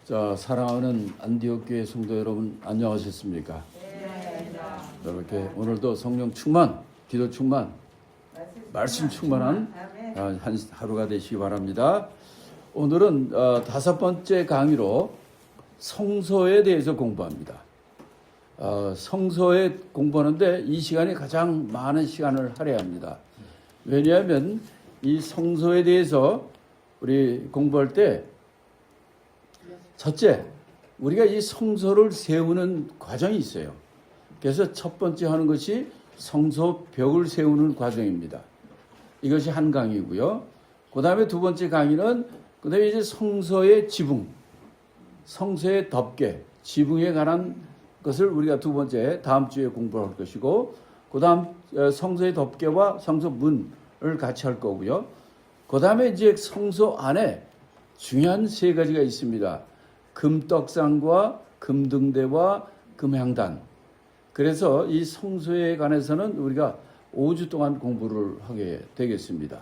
자, 사랑하는 안디옥 교회 성도 여러분, 안녕하셨습니까? 네. 이렇게 오늘도 성령 충만, 기도 충만, 말씀 충만한 한 하루가 되시기 바랍니다. 오늘은 5번째 강의로 성서에 대해서 공부합니다. 성서에 공부하는데 이 시간이 가장 많은 시간을 할애합니다. 왜냐하면 이 성서에 대해서 우리 공부할 때 첫째, 우리가 이 성서를 세우는 과정이 있어요. 그래서 첫 번째 하는 것이 성서벽을 세우는 과정입니다. 이것이 한 강의고요. 그 다음에 두 번째 강의는 그 다음에 이제 성서의 지붕, 성서의 덮개, 지붕에 관한 것을 우리가 두 번째 다음 주에 공부할 것이고, 그 다음 성서의 덮개와 성서 문을 같이 할 거고요. 그 다음에 이제 성서 안에 중요한 세 가지가 있습니다. 금떡상과 금등대와 금향단. 그래서 이 성서에 관해서는 우리가 5주 동안 공부를 하게 되겠습니다.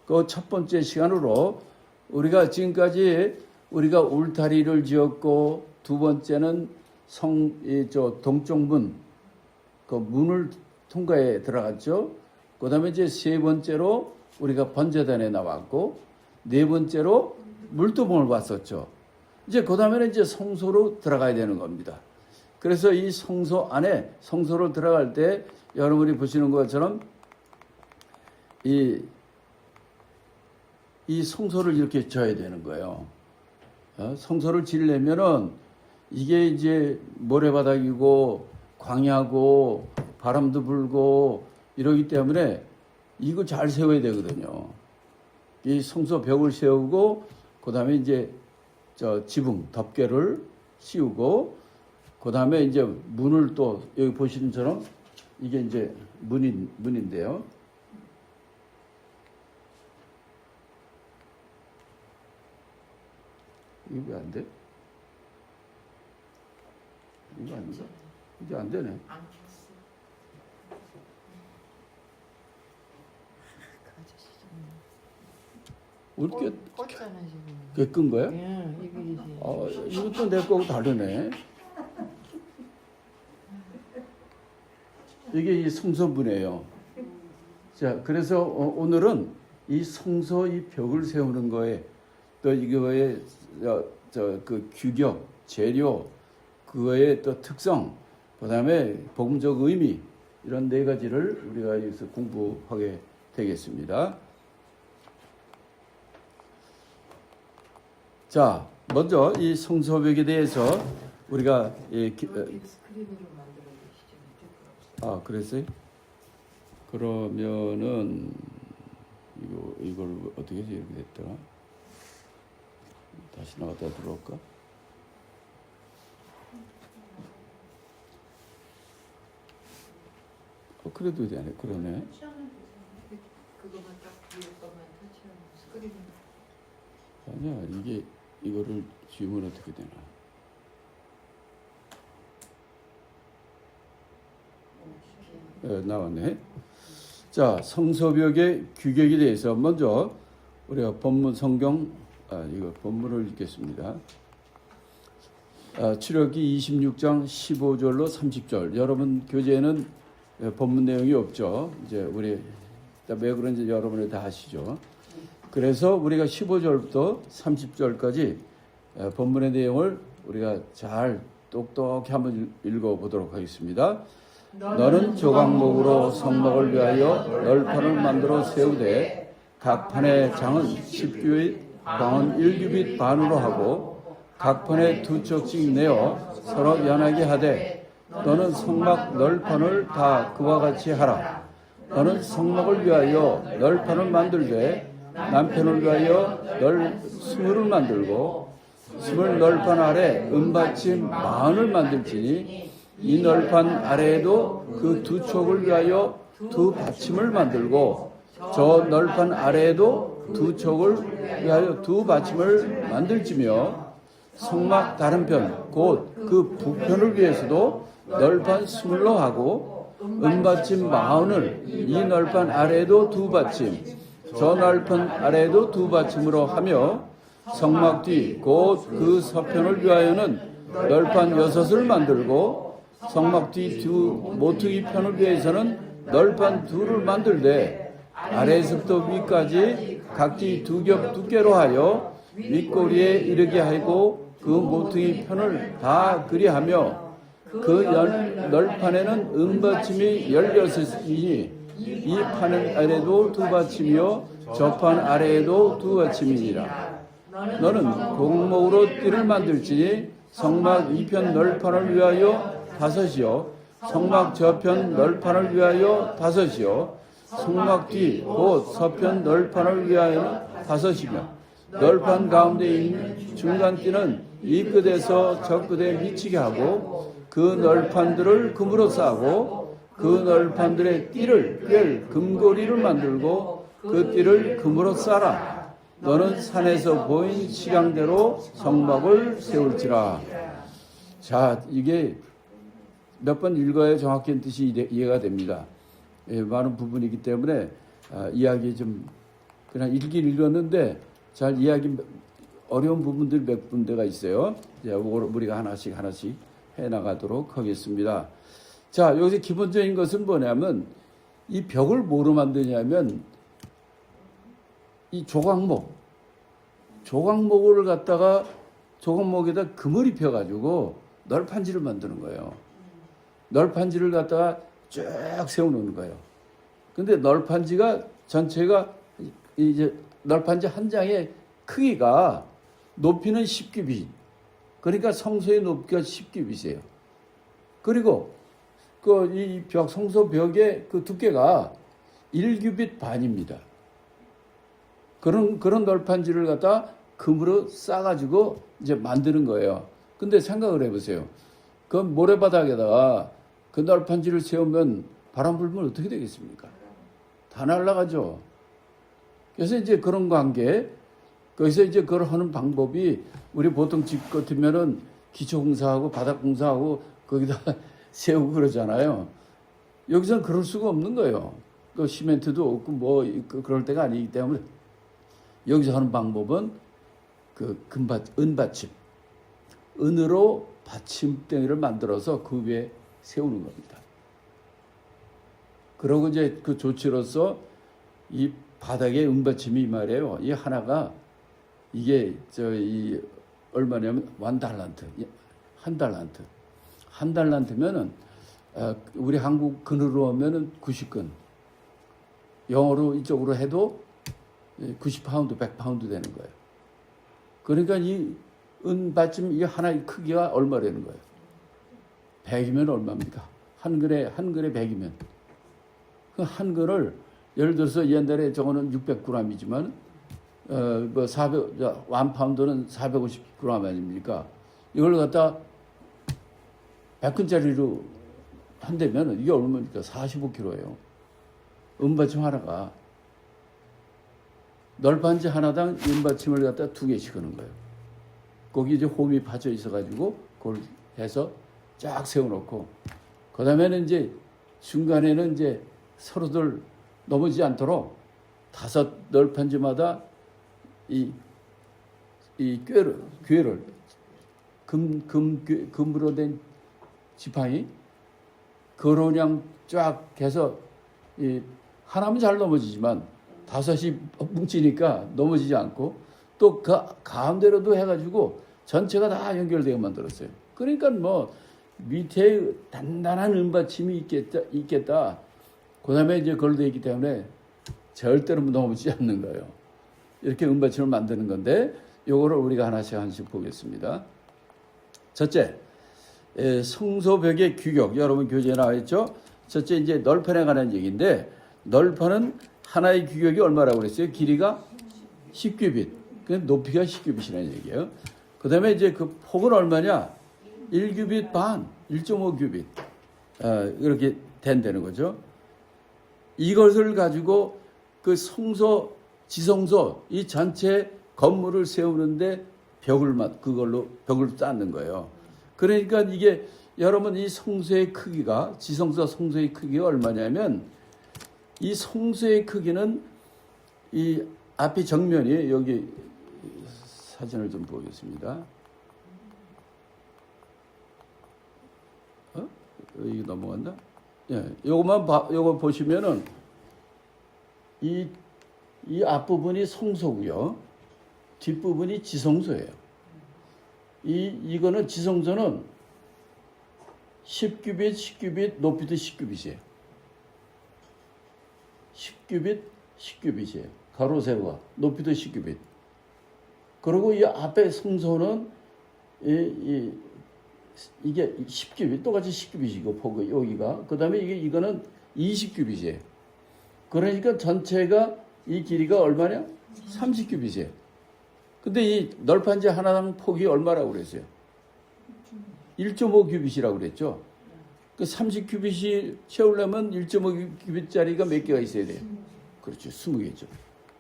그 첫 번째 시간으로 우리가 지금까지 우리가 울타리를 지었고, 두 번째는 동쪽문, 그 문을 통과해 들어갔죠. 그 다음에 이제 세 번째로 우리가 번제단에 나왔고, 네 번째로 물두멍을 봤었죠. 이제 그 다음에는 이제 성소로 들어가야 되는 겁니다. 그래서 이 성소 안에 성소로 들어갈 때 여러분이 보시는 것처럼 이 성소를 이렇게 져야 되는 거예요. 성소를 지려면은 이게 이제 모래바닥이고 광야고 바람도 불고 이러기 때문에 이거 잘 세워야 되거든요. 이 성소 벽을 세우고 그 다음에 이제 지붕 덮개를 씌우고 그 다음에 이제 문을 또 여기 보시는 것처럼 이게 이제 문인데요. 이게 왜 안 돼? 이거 안 돼? 이게 안 되네. 어떻게 껐잖아 지금. 그게 끈 거야? 예, 이게 이것도 내 거하고 다르네. 이게 이 성서문이에요. 자, 그래서 오늘은 이 성서 이 벽을 세우는 거에 또 이거의 그 규격, 재료, 그거의 또 특성, 그다음에 복음적 의미 이런 네 가지를 우리가 여기서 공부하게 되겠습니다. 자, 먼저 이 성서벽에 대해서 우리가 스크린으로 만들어 주시죠. 그랬어요? 그러면은 이걸 어떻게 해서 이렇게 됐더라? 다시 나갔다 들어올까? 그래도 되네. 그러네. 그거만 딱 위에 것만 터치하면 스크린. 아니야, 이거를 지우면 어떻게 되나? 나왔네. 자, 성서벽의 규격에 대해서 먼저 우리가 본문 성경, 이거 본문을 읽겠습니다. 출애굽기 26장 15절로 30절. 여러분 교재에는 본문 내용이 없죠. 이제 우리 왜 그런지 여러분이 다 아시죠. 그래서 우리가 15절부터 30절까지 본문의 내용을 우리가 잘 똑똑히 한번 읽어보도록 하겠습니다. 너는 조각목으로 성막을 위하여 널판을 만들어 세우되 각 판의 장은 10규빗, 광은 1규빗 반으로 하고 각 판에 2척씩 내어 서로 연하게 하되 너는 성막 널판을 다 그와 같이 하라. 너는 성막을 위하여 널판을 만들되 남편을 위하여 스물을 만들고 스물 널판 아래 은받침 40을 만들지니 이 널판 아래에도 그 2촉을 위하여 2받침을 만들고 저 널판 아래에도 2촉을 위하여 2받침을 만들지며 성막 다른 편 곧 그 북편을 위해서도 널판 20로 하고 은받침 40을 이 널판 아래에도 2받침 저 널판 아래에도 2받침으로 하며 성막 뒤 곧 그 서편을 위하여는 널판 6을 만들고 성막 뒤 두 모퉁이 편을 위해서는 널판 2를 만들되 아래에서부터 위까지 각기 2겹 두께로 하여 윗꼬리에 이르게 하고 그 모퉁이 편을 다 그리하며 그 널판에는 은받침이 16이니 이 판 아래도 2받침이요 저 판 아래에도 2받침이니라. 너는 공목으로 띠를 만들지니 성막 2편 널판을 위하여 5이요 성막 저편 널판을 위하여 5이요 성막 뒤 곧 서편 널판을 위하여 5이며 널판 가운데 있는 중간띠는 이 끝에서 저 끝에 미치게 하고 그 널판들을 금으로 싸고 그 널판들의 띠를 꿰 금고리를 만들고 그 띠를 금으로 싸라. 너는 산에서 보인 시강대로 성막을 세울지라. 자, 이게 몇 번 읽어야 정확한 뜻이 이해가 됩니다. 많은 부분이기 때문에 이야기 좀 그냥 읽긴 읽었는데 잘 이야기 어려운 부분들 몇 군데가 있어요. 이제 우리가 하나씩 해나가도록 하겠습니다. 자, 여기서 기본적인 것은 뭐냐면 이 벽을 뭐로 만드냐면 이 조각목을 갖다가 조각목에다 금을 입혀가지고 널판지를 만드는 거예요. 널판지를 갖다가 쭉 세워놓는 거예요. 근데 널판지가 전체가 이제 널판지 한 장의 크기가 높이는 10규빗. 그러니까 성소의 높이가 10규빗이에요. 그리고 이 성소 벽의 그 두께가 1규빗 반입니다. 그런 널판지를 갖다 금으로 싸가지고 이제 만드는 거예요. 근데 생각을 해보세요. 그 모래바닥에다가 그 널판지를 세우면 바람 불면 어떻게 되겠습니까? 다 날아가죠. 그래서 이제 그런 관계, 거기서 이제 그걸 하는 방법이 우리 보통 집 같으면은 기초공사하고 바닥공사하고 거기다 세우고 그러잖아요. 여기서는 그럴 수가 없는 거예요. 그 시멘트도 없고 뭐 그럴 때가 아니기 때문에 여기서 하는 방법은 그 은받침, 은으로 받침대를 만들어서 그 위에 세우는 겁니다. 그러고 이제 그 조치로서 이 바닥에 은받침이 말이에요. 이 하나가 이게 얼마냐면 1달란트, 한 달란트면은 우리 한국 근으로 하면은 90근, 영어로 이쪽으로 해도 90파운드, 100파운드 되는 거예요. 그러니까 이 은받침 이 하나의 크기가 얼마라는 거예요. 100이면 얼마입니까? 한 근에 100이면 그 한 근을 예를 들어서 옛날에 저거는 600g이지만 뭐 1파운드는 450g 아닙니까? 이걸 갖다 100근짜리로 한다면 이게 얼마입니까? 45kg예요. 은받침 하나가. 널판지 하나당 은받침을 갖다 2개씩 하는 거예요. 거기 이제 홈이 파져 있어가지고 그걸 해서 쫙 세워놓고 그 다음에는 이제 중간에는 이제 서로들 넘어지지 않도록 5 널판지마다 이 꾀를 금으로 된 지팡이 그걸 그냥 쫙 해서 하나면 잘 넘어지지만 5이 뭉치니까 넘어지지 않고 또 그 가운데로도 해가지고 전체가 다 연결되게 만들었어요. 그러니까 뭐 밑에 단단한 은받침이 있겠다. 그 다음에 이제 그걸 되어 있기 때문에 절대로 넘어지지 않는 거예요. 이렇게 은받침을 만드는 건데 요거를 우리가 하나씩 보겠습니다. 첫째, 성소벽의 규격. 여러분 교재에 나와 있죠? 첫째 이제 널판에 관한 얘기인데 널판은 하나의 규격이 얼마라고 그랬어요? 길이가 10규빗. 그 높이가 10규빗이라는 얘기예요. 그 다음에 이제 그 폭은 얼마냐? 1규빗 반, 1.5규빗. 이렇게 된다는 거죠. 이것을 가지고 그 지성소, 이 전체 건물을 세우는데 그걸로 벽을 쌓는 거예요. 그러니까 이게 여러분 이 성소의 크기가, 지성소 성소의 크기가 얼마냐면 이 성소의 크기는 이 앞이 정면이 여기 사진을 좀 보겠습니다. 이게 넘어간다? 예, 요거 보시면은 이 앞부분이 성소고요. 뒷부분이 지성소예요. 이거는 지성소는 10규빗, 10규빗, 높이도 10규빗이에요. 10규빗, 10규빗이에요. 가로 세로가 높이도 10규빗. 그리고 이 앞에 성소는 이게 10규빗, 똑같이 10규빗이고 포그 여기가. 그다음에 이거는 20규빗이에요. 그러니까 전체가 이 길이가 얼마냐? 30규빗이에요. 근데 이 널판지 하나당 폭이 얼마라고 그랬어요? 1.5규빗이라고 그랬죠. 그 30규빗이 채우려면 1.5규빗짜리가 몇 개가 있어야 돼요? 그렇죠. 20개죠.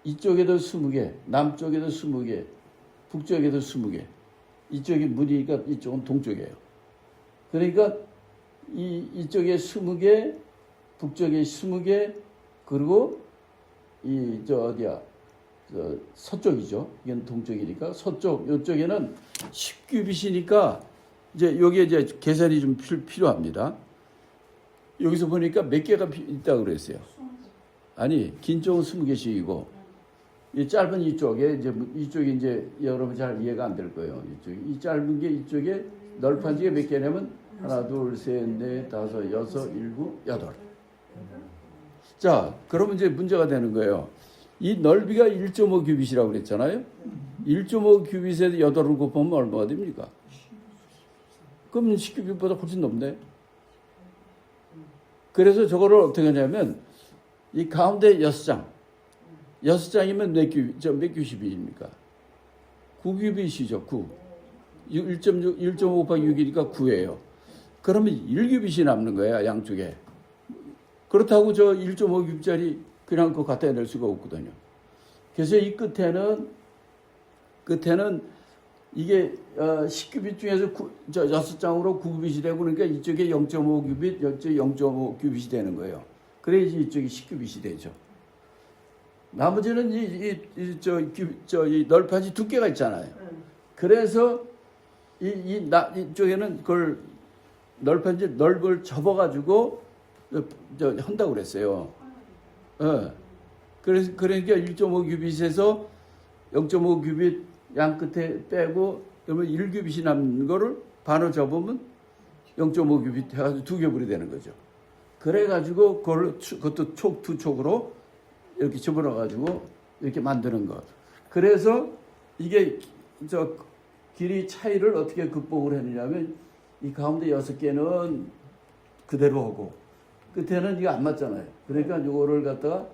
이쪽에도 20개, 남쪽에도 20개, 북쪽에도 20개. 이쪽이 문이니까 이쪽은 동쪽이에요. 그러니까 이쪽에 20개, 북쪽에 20개, 그리고 서쪽이죠. 이건 동쪽이니까 서쪽, 이쪽에는 10규빗이니까 이제 여기에 이제 계산이 좀 필요합니다. 여기서 보니까 몇 개가 있다고 그랬어요. 아니, 긴 쪽은 20개씩이고, 이 짧은 이쪽에 이쪽이 이제 여러분 잘 이해가 안 될 거예요. 이 짧은 게 이쪽에 널판지가 몇 개냐면 하나, 둘, 셋, 넷, 다섯, 여섯, 일곱, 여덟. 자, 그러면 이제 문제가 되는 거예요. 이 넓이가 1.5규빗이라고 그랬잖아요. 1.5규빗에 8을 곱하면 얼마가 됩니까? 그럼 10규빗보다 훨씬 높네. 그래서 저거를 어떻게 하냐면 이 가운데 6장. 6장이면 몇 규빗입니까? 9규빗이죠. 9. 1.5 곱하기 6이니까 9예요. 그러면 1규빗이 남는 거야, 양쪽에. 그렇다고 저 1.5규빗짜리 그냥 그거 갖다 낼 수가 없거든요. 그래서 이 끝에는 이게 10규빗 중에서 6장으로 9규빗이 되고 그러니까 이쪽에 0.5규빗, 이쪽에 0.5규빗이 되는 거예요. 그래야지 이쪽이 10규빗이 되죠. 나머지는 이 널판지 두께가 있잖아요. 그래서 이쪽에는 그걸 널판지 넓을 접어가지고 한다고 그랬어요. 그러니까 1.5규빗에서 0.5규빗 양 끝에 빼고 그러면 1규빗이 남는 거를 반으로 접으면 0.5규빗 해가지고 2겹이 되는 거죠. 그래가지고 그것도 두 촉으로 이렇게 집어넣어가지고 이렇게 만드는 것. 그래서 이게 길이 차이를 어떻게 극복을 했느냐면 이 가운데 6개는 그대로 하고 끝에는 이거 안 맞잖아요. 그러니까 이거를 갖다가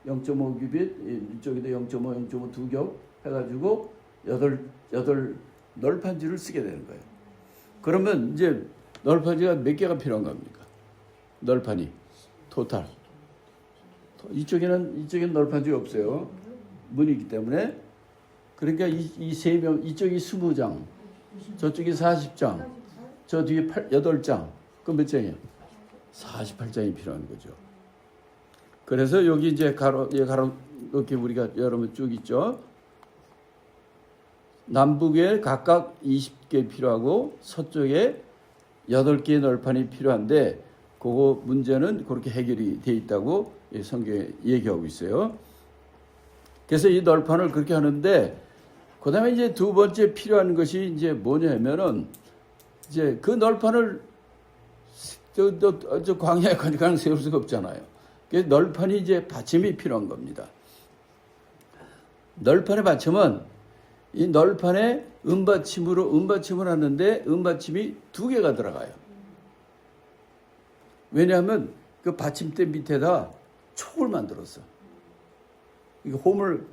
0.5규빗 이쪽에도 0.5, 0.5 두 겹 해가지고 8 널판지를 쓰게 되는 거예요. 그러면 이제 널판지가 몇 개가 필요한 겁니까? 널판이 토탈. 이쪽에는 널판지가 없어요. 문이기 때문에. 그러니까 이 세 명, 이쪽이 20장, 저쪽이 40장, 저 뒤에 8장. 그럼 몇 장이에요? 48장이 필요한 거죠. 그래서 여기 이제 가로 이렇게 우리가 여러분 쭉 있죠. 남북에 각각 20개 필요하고 서쪽에 8개의 널판이 필요한데 그거 문제는 그렇게 해결이 돼 있다고 성경에 얘기하고 있어요. 그래서 이 널판을 그렇게 하는데 그다음에 이제 두 번째 필요한 것이 이제 뭐냐면은 이제 그 널판을 저 광야에 그냥 세울 수가 없잖아요. 그래서 널판이 이제 받침이 필요한 겁니다. 널판의 받침은 이 널판에 은받침을 하는데 은받침이 2개가 들어가요. 왜냐하면 그 받침대 밑에다 촉을 만들었어. 이게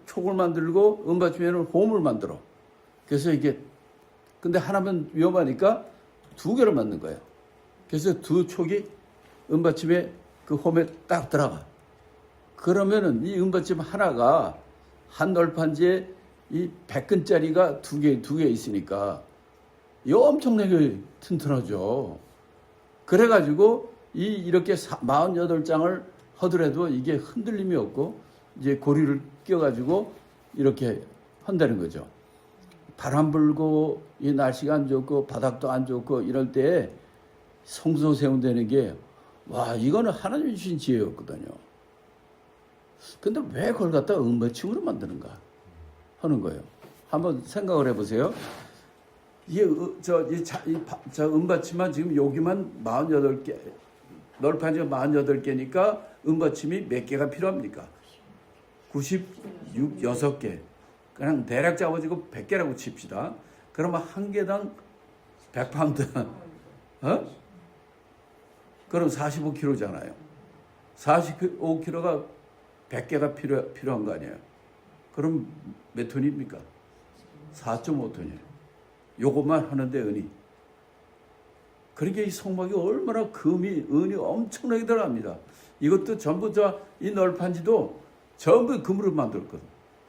촉을 만들고 은받침에는 홈을 만들어. 그래서 이게 근데 하나면 위험하니까 2개를 만든 거예요. 그래서 두 촉이 은받침에 그 홈에 딱 들어가. 그러면은 이 은받침 하나가 한 널판지에 이 100근짜리가 두 개 있으니까 이 엄청나게 튼튼하죠. 그래가지고 이렇게 48장을 하더라도 이게 흔들림이 없고 이제 고리를 끼워가지고 이렇게 한다는 거죠. 바람 불고 이 날씨가 안 좋고 바닥도 안 좋고 이럴 때 성소 세운다는 게 와 이거는 하나님이 주신 지혜였거든요. 근데 왜 그걸 갖다 은받침으로 만드는가 하는 거예요. 한번 생각을 해보세요. 이게 저 은받침만 지금 여기만 48개 널판지가 48개니까 은받침이 몇 개가 필요합니까? 96개. 그냥 대략 잡아지고 100개라고 칩시다. 그러면 한 개당 100파운드. 어? 그럼 45kg잖아요. 45kg가 100개가 필요한 거 아니에요. 그럼 몇 톤입니까? 4.5톤이에요. 요것만 하는데 은이. 그러니까 이 성막이 얼마나 은이 엄청나게 들어갑니다. 이것도 전부 이 널판지도 전부 금으로 만들었거든.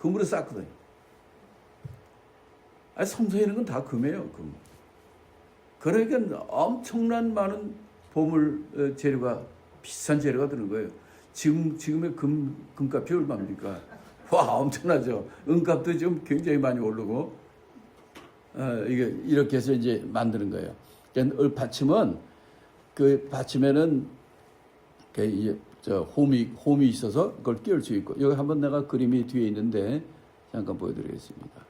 금으로 쌌거든요. 아니, 성소에 있는 건 다 금이에요, 금. 그러니까 엄청난 많은 보물 재료가, 비싼 재료가 드는 거예요. 지금의 금값이 얼마입니까? 와, 엄청나죠. 은값도 지금 굉장히 많이 오르고, 이게 이렇게 해서 이제 만드는 거예요. 그러니까 받침은, 그 받침에는 홈이 있어서 그걸 끼울 수 있고, 여기 한번 내가 그림이 뒤에 있는데, 잠깐 보여드리겠습니다.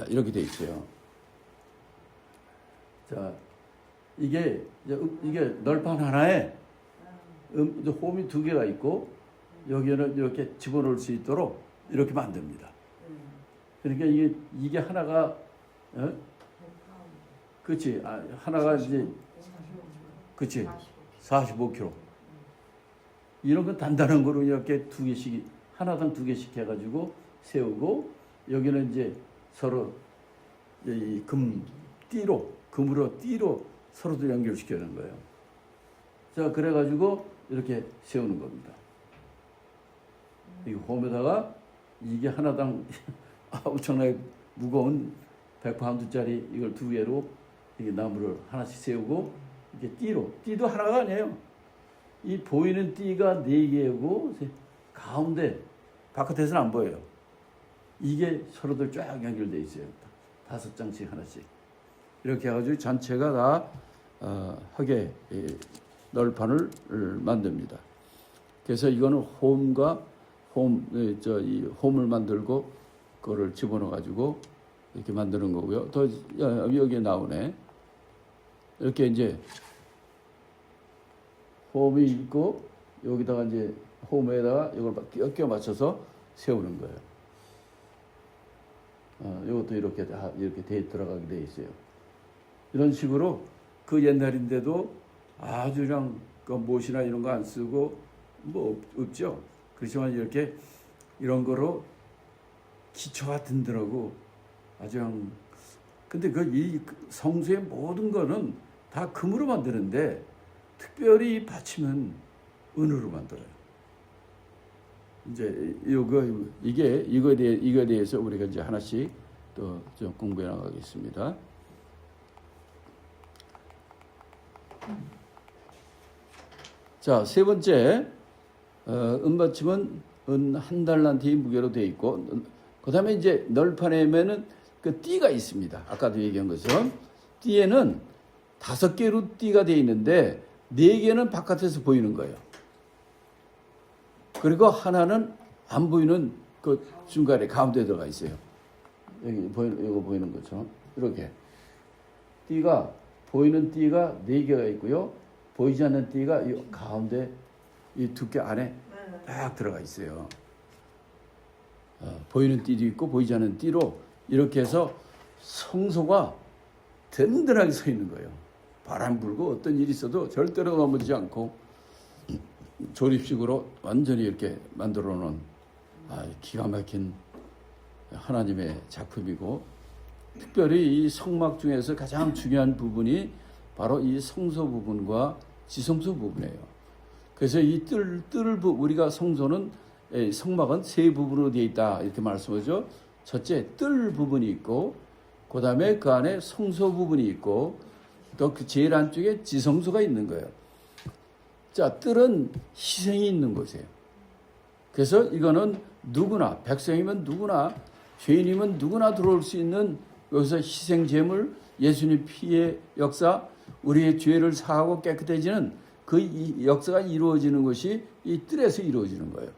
이렇게 돼 있어요. 자, 이게 널판 하나에 홈이 2개가 있고 여기는 이렇게 집어넣을 수 있도록 이렇게 만듭니다. 그러니까 이게 하나가 그렇지. 하나가 이제 그렇지. 45kg. 이런 건 단단한 거로 이렇게 2개씩 하나당 2개씩 해가지고 세우고 여기는 이제 서로 이 금으로 띠로 서로도 연결시키는 거예요. 자, 그래가지고 이렇게 세우는 겁니다. 이 홈에다가 이게 하나당 엄청나게 무거운 100파운드짜리 이걸 2개로 이게 나무를 하나씩 세우고 이게 띠도 하나가 아니에요. 이 보이는 띠가 4개고 가운데 바깥에서는 안 보여요. 이게 서로들 쫙 연결돼 있어요. 5장씩 하나씩. 이렇게 해가지고 전체가 다 흙의 널판을 만듭니다. 그래서 이거는 이 홈을 만들고 그거를 집어넣어가지고 이렇게 만드는 거고요. 더 여기에 나오네. 이렇게 이제 홈이 있고 여기다가 이제 홈에다가 이걸 끼워 맞춰서 세우는 거예요. 이것도 이렇게 들어가게 돼 있어요. 이런 식으로 그 옛날인데도 아주 그냥 그 못이나 이런 거 안 쓰고 뭐 없죠. 그렇지만 이렇게 이런 거로 기초가 든든하고 아주 그냥 근데 이 성수의 모든 거는 다 금으로 만드는데 특별히 이 받침은 은으로 만들어요. 이제 이거에 대해서 우리가 이제 하나씩 또 좀 공부해 나가겠습니다. 자, 3번째, 은받침은 은 1달란트의 무게로 되어 있고, 그 다음에 이제 널판에는 그 띠가 있습니다. 아까도 얘기한 것처럼 띠에는 5개로 띠가 되어 있는데 4개는 바깥에서 보이는 거예요. 그리고 하나는 안 보이는 그 중간에 가운데 들어가 있어요. 이거 보이는 것처럼 이렇게 보이는 띠가 4개가 있고요. 보이지 않는 띠가 이 가운데 이 두께 안에 딱 들어가 있어요. 보이는 띠도 있고 보이지 않는 띠로 이렇게 해서 성소가 든든하게 서 있는 거예요. 바람 불고 어떤 일이 있어도 절대로 넘어지지 않고 조립식으로 완전히 이렇게 만들어 놓은 기가 막힌 하나님의 작품이고, 특별히 이 성막 중에서 가장 중요한 부분이 바로 이 성소 부분과 지성소 부분이에요. 그래서 이 우리가 성소는 성막은 3부분으로 되어 있다 이렇게 말씀하죠. 첫째, 뜰 부분이 있고, 그 다음에 그 안에 성소 부분이 있고, 또 그 제일 안쪽에 지성소가 있는 거예요. 자, 뜰은 희생이 있는 곳이에요. 그래서 이거는 누구나, 백성이면 누구나, 죄인이면 누구나 들어올 수 있는 여기서 희생 제물, 예수님 피의 역사, 우리의 죄를 사하고 깨끗해지는 그 이 역사가 이루어지는 것이 이 뜰에서 이루어지는 거예요.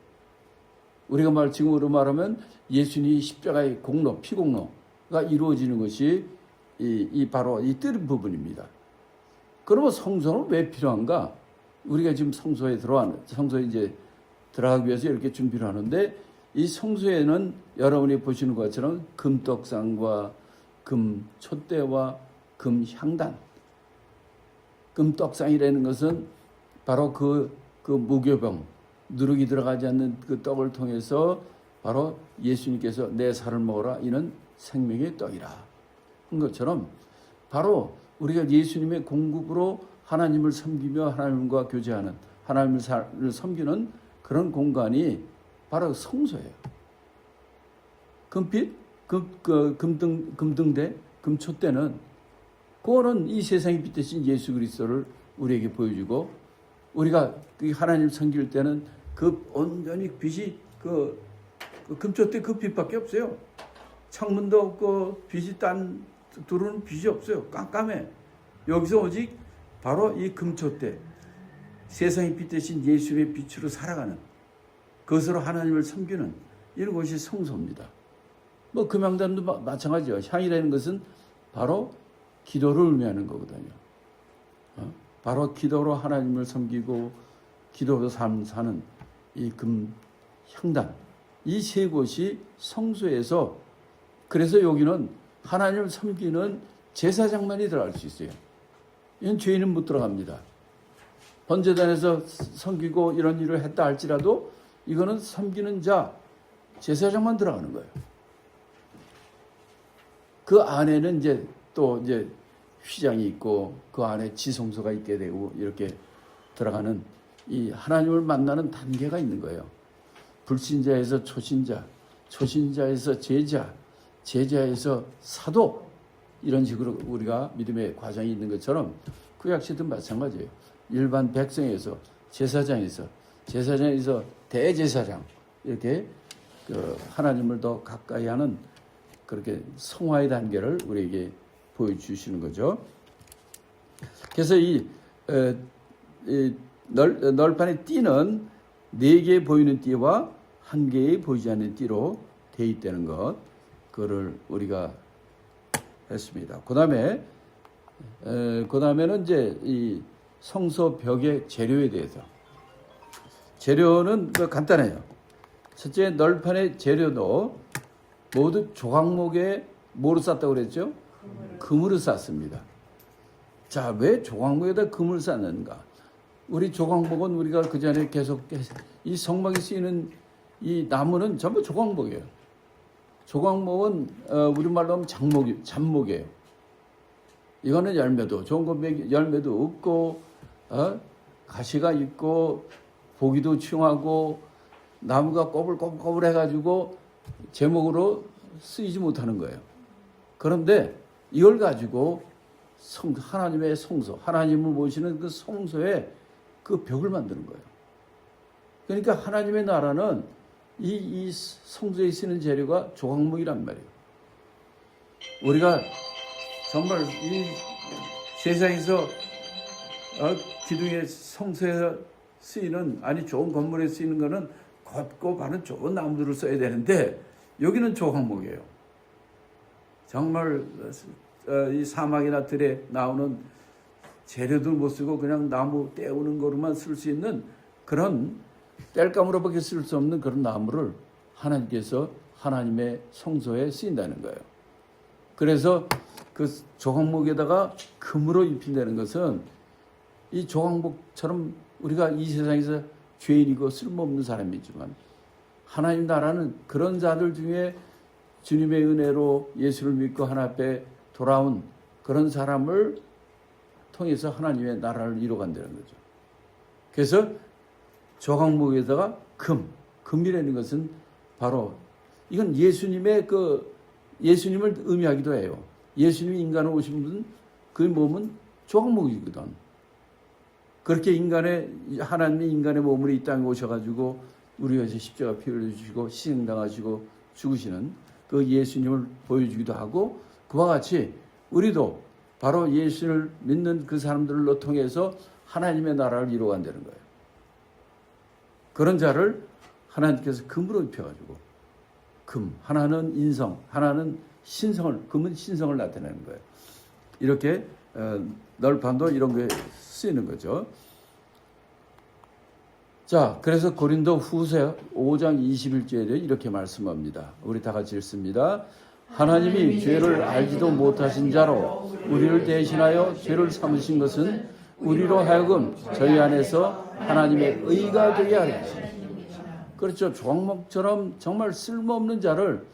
우리가 지금으로 말하면 예수님이 십자가의 공로, 피공로가 이루어지는 것이 바로 이 뜰 부분입니다. 그러면 성소는 왜 필요한가? 우리가 지금 성소에 이제 들어가기 위해서 이렇게 준비를 하는데, 이 성소에는 여러분이 보시는 것처럼 금떡상과 금 촛대와 금 향단, 금떡상이라는 것은 바로 그 무교병, 누룩이 들어가지 않는 그 떡을 통해서 바로 예수님께서 내 살을 먹어라, 이는 생명의 떡이라 한 것처럼, 바로 우리가 예수님의 공급으로 하나님을 섬기며 하나님과 교제하는, 하나님을 섬기는 그런 공간이 바로 성소예요. 금빛, 금등대, 금촛대는 그거는 이 세상에 빛 대신 예수 그리스도를 우리에게 보여주고, 우리가 하나님 섬길 때는 그 온전히 빛이 그 금촛대 그 빛밖에 없어요. 창문도 없고 빛이 들어오는 빛이 없어요. 깜깜해. 여기서 오직 바로 이 금촛대, 세상의 빛 대신 예수의 빛으로 살아가는, 그것으로 하나님을 섬기는 이런 것이 성소입니다. 금향단도 마찬가지예요. 향이라는 것은 바로 기도를 의미하는 거거든요. 바로 기도로 하나님을 섬기고 기도로 사는 이 금향단, 이 세 곳이 성소에서, 그래서 여기는 하나님을 섬기는 제사장만이 들어갈 수 있어요. 이건 죄인은 못 들어갑니다. 번제단에서 섬기고 이런 일을 했다 할지라도 이거는 섬기는 자, 제사장만 들어가는 거예요. 그 안에는 이제 휘장이 있고 그 안에 지성소가 있게 되고 이렇게 들어가는 이 하나님을 만나는 단계가 있는 거예요. 불신자에서 초신자, 초신자에서 제자, 제자에서 사도, 이런 식으로 우리가 믿음의 과정이 있는 것처럼 구약시대도 마찬가지예요. 일반 백성에서 제사장에서 대제사장, 이렇게 하나님을 더 가까이 하는 그렇게 성화의 단계를 우리에게 보여주시는 거죠. 그래서 이 널판의 띠는 4개 보이는 띠와 1개의 보이지 않는 띠로 되어 있다는 것, 그거를 우리가 했습니다. 그다음에는 이제 이 성소 벽의 재료에 대해서. 재료는 간단해요. 첫째, 널판의 재료도 모두 조각목에 뭐로 쌌다고 그랬죠? 금으로 쌌습니다. 자, 왜 조각목에다 금을 쌌는가? 우리 조각목은 우리가 그 전에 계속 이 성막에 쓰이는 이 나무는 전부 조각목이에요. 조각목은 우리말로 하면 잡목이에요. 이거는 열매도 좋은 거 열매도 없고 가시가 있고 보기도 흉하고 나무가 꼬불꼬불 해가지고 제목으로 쓰이지 못하는 거예요. 그런데 이걸 가지고 하나님의 성소, 하나님을 모시는 그 성소에 그 벽을 만드는 거예요. 그러니까 하나님의 나라는 이 성소에 쓰는 재료가 조각목이란 말이에요. 우리가 정말 이 세상에서 기둥의 성소에 쓰이는, 아니 좋은 건물에 쓰이는 거는 걷고 가는 좋은 나무들을 써야 되는데 여기는 조각목이에요. 정말 이 사막이나 들에 나오는 재료들 못 쓰고 그냥 나무 떼우는 거로만 쓸 수 있는 그런 땔감으로밖에 쓸 수 없는 그런 나무를 하나님께서 하나님의 성소에 쓰인다는 거예요. 그래서 그 조각목에다가 금으로 입힌다는 것은 이 조각목처럼 우리가 이 세상에서 죄인이고 쓸모없는 사람이지만 하나님 나라는 그런 자들 중에 주님의 은혜로 예수를 믿고 하나님 앞에 돌아온 그런 사람을 통해서 하나님의 나라를 이루어간다는 거죠. 그래서 조각목에다가 금이라는 것은 바로 이건 예수님을 의미하기도 해요. 예수님이 인간으로 오신 분은 그 몸은 조각목이거든. 그렇게 하나님이 인간의 몸으로 이 땅에 오셔가지고 우리 위해서 십자가 피를 주시고 희생당하시고 죽으시는 그 예수님을 보여주기도 하고, 그와 같이 우리도 바로 예수를 믿는 그 사람들로 통해서 하나님의 나라를 이루어간다는 거예요. 그런 자를 하나님께서 금으로 입혀가지고, 하나는 인성, 하나는 신성을, 금은 신성을 나타내는 거예요. 이렇게 널판도 이런 게 쓰이는 거죠. 자, 그래서 고린도 후서 5장 21절에 이렇게 말씀합니다. 우리 다 같이 읽습니다. 하나님이 죄를 알지도 못하신 자로 우리를 대신하여 죄를 삼으신 것은 우리로 하여금 저희 안에서 하나님의 의가 되게 하려 하십니다. 그렇죠. 조항목처럼 정말 쓸모없는 자를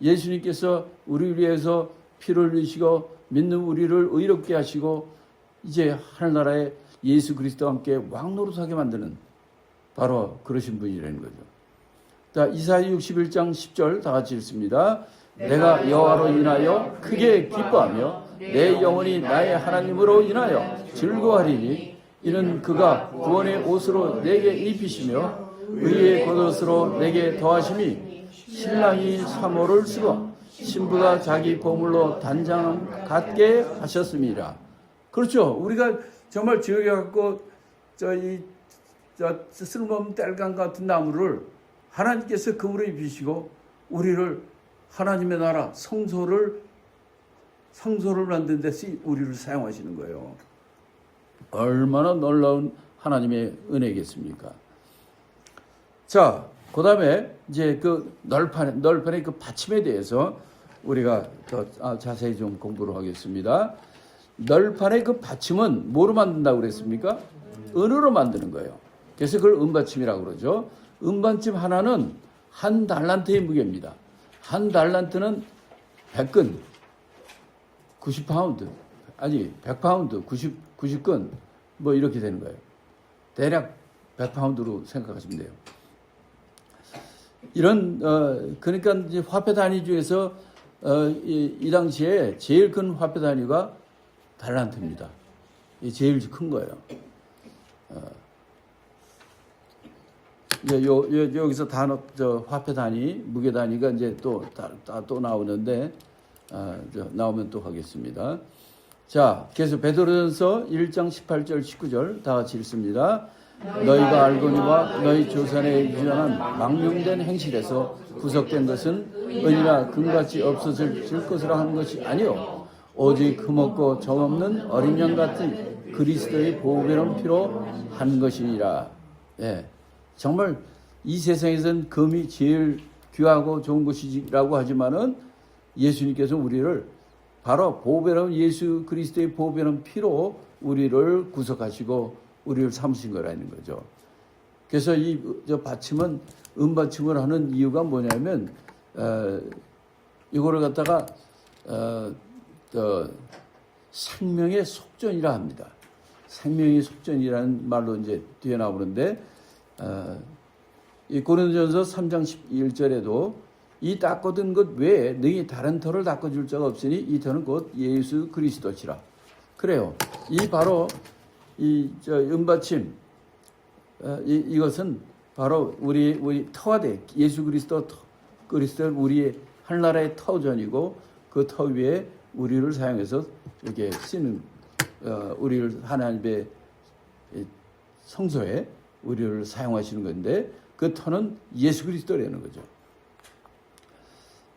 예수님께서 우리를 위해서 피를 흘리시고 믿는 우리를 의롭게 하시고 이제 하늘나라에 예수 그리스도와 함께 왕노릇하게 만드는 바로 그러신 분이라는 거죠. 자, 이사야 61장 10절 다 같이 읽습니다. 내가 여호와로 인하여 크게 기뻐하며 내 영혼이 나의 하나님으로 인하여 즐거워하리니 이는 그가 구원의 옷으로 내게 입히시며 의의 겉옷으로 내게 더하심이 신랑이 사모를 쓰고 신부가 자기 보물로 단장 갖게 하셨습니다. 그렇죠. 우리가 정말 지옥에 갖고 저 쓸모없는 땔감 같은 나무를 하나님께서 금으로 입히시고 우리를 하나님의 나라 성소를 만드는 데서 우리를 사용하시는 거예요. 얼마나 놀라운 하나님의 은혜겠습니까? 자, 그 다음에 이제 그 널판의 그 받침에 대해서 우리가 더 자세히 좀 공부를 하겠습니다. 널판의 그 받침은 뭐로 만든다고 그랬습니까? 은으로 만드는 거예요. 그래서 그걸 은받침이라고 그러죠. 은받침 하나는 한 달란트의 무게입니다. 한 달란트는 100근, 90파운드, 아니 100파운드, 90근 뭐 이렇게 되는 거예요. 대략 100파운드로 생각하시면 돼요. 이런 그러니까 이제 화폐 단위 중에서 이 당시에 제일 큰 화폐 단위가 달란트입니다. 이 제일 큰 거예요. 이제 여기서 화폐 단위, 무게 단위가 이제 또 나오는데 나오면 또 하겠습니다. 자, 그래서 베드로전서 1장 18절 19절 다 같이 읽습니다. 너희가 알거니와 너희 조상에 유전한 망령된 행실에서 구속된 것은 은이나 금같이 없어질 것으로 하는 것이 아니요 오직 흠없고 정없는 어린 양 같은 그리스도의 보배로운 피로 한 것이니라. 예, 정말 이 세상에서는 금이 제일 귀하고 좋은 것이라고 하지만은 예수님께서 우리를 바로 보배로운 예수 그리스도의 보배로운 피로 우리를 구속하시고 우리를 삼으신 거라는 거죠. 그래서 저 받침은 은받침을 하는 이유가 뭐냐면 이거를 갖다가 생명의 속전이라 합니다. 생명의 속전이라는 말로 이제 뒤에 나오는데 이 고린도전서 3장 11절에도 이 닦아둔 것 외에 너희 다른 터를 닦아줄 자가 없으니 이 터는 곧 예수 그리스도시라. 그래요. 이 바로 은받침 이것은 바로 우리 터가 돼. 예수 그리스도는 우리의 하늘나라의 터전이고 그 터 위에 우리를 사용해서 이렇게 쓰는 우리를 하나님의 성소에 우리를 사용하시는 건데 그 터는 예수 그리스도라는 거죠.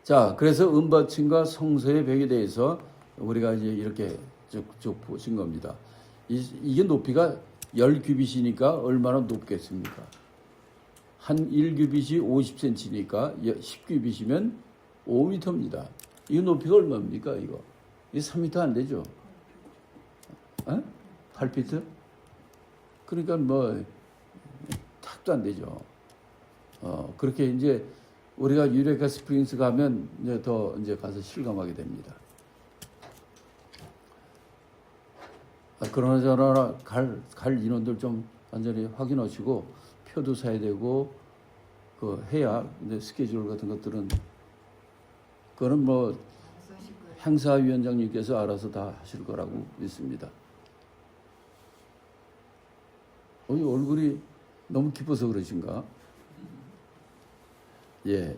자, 그래서 은받침과 성소의 벽에 대해서 우리가 이제 이렇게 쭉 보신 겁니다. 이게 높이가 10규빗이니까 얼마나 높겠습니까? 한 1규빗이 50cm니까 10규빗이면 5m입니다. 이 높이가 얼마입니까, 이거? 이 3m 안 되죠? 8피트? 그러니까 뭐, 탁도 안 되죠. 그렇게 이제 우리가 유레카 스프링스 가면 이제 더 이제 가서 실감하게 됩니다. 그러나 저러나 갈 인원들 좀 완전히 확인하시고 표도 사야 되고 그 해야 이제 스케줄 같은 것들은 그거는 뭐 행사위원장님께서 알아서 다 하실 거라고 믿습니다. 얼굴이 너무 기뻐서 그러신가? 예.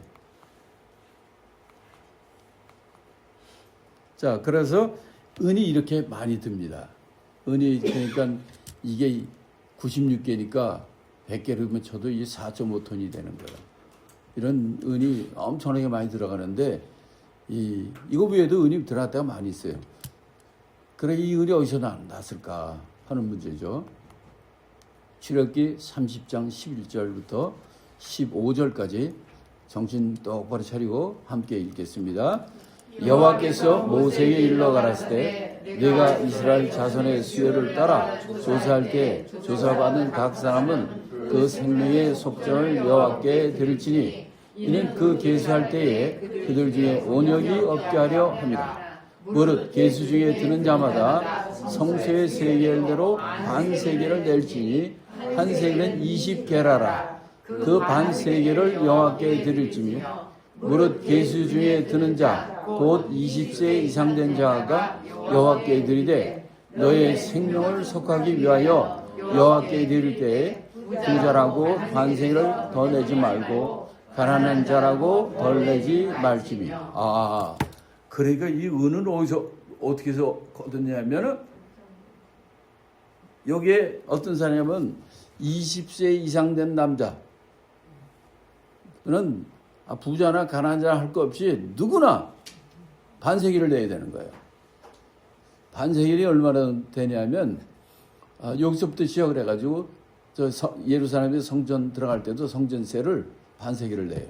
자, 그래서 은이 이렇게 많이 듭니다. 은이 그러니까 이게 96개니까 100개를 쳐도 이게 4.5톤이 되는 거예요. 이런 은이 엄청나게 많이 들어가는데 이거 외에도 은이 들어갈 때가 많이 있어요. 그래 이 은이 어디서 났을까 하는 문제죠. 출애굽기 30장 11절부터 15절까지 정신 똑바로 차리고 함께 읽겠습니다. 여호와께서 모세에게 일러 가라사대 내가 이스라엘 자손의 수요를 따라 조사할 때 조사받는 각 사람은 그 생명의 속전을 여호와께 드릴지니 이는 그 계수할 때에 그들 중에 온역이 없게 하려 합니다. 무릇 계수 중에 드는 자마다 성소의 세겔대로 반 세겔을 낼지니 한 세겔은 20게라라. 그 반 세겔을 여호와께 드릴지며 무릇 계수 중에 드는 자 곧 20세 이상 된 자가 여호와께 드리되 너의 생명을 속하기 위하여 여호와께 드릴 때에 부자라고 반 세겔을 더 내지 말고 가난한 자라고 덜 내지 말지며. 그러니까 이 은은 어떻게 해서 거뒀냐면은 여기에 어떤 사람이냐면 20세 이상 된 남자는 부자나 가난한 자 할 거 없이 누구나 반세기를 내야 되는 거예요. 반세기이 얼마나 되냐면 여기서부터 시작을 해가지고 예루살렘에 성전 들어갈 때도 성전세를 반세기를 내요.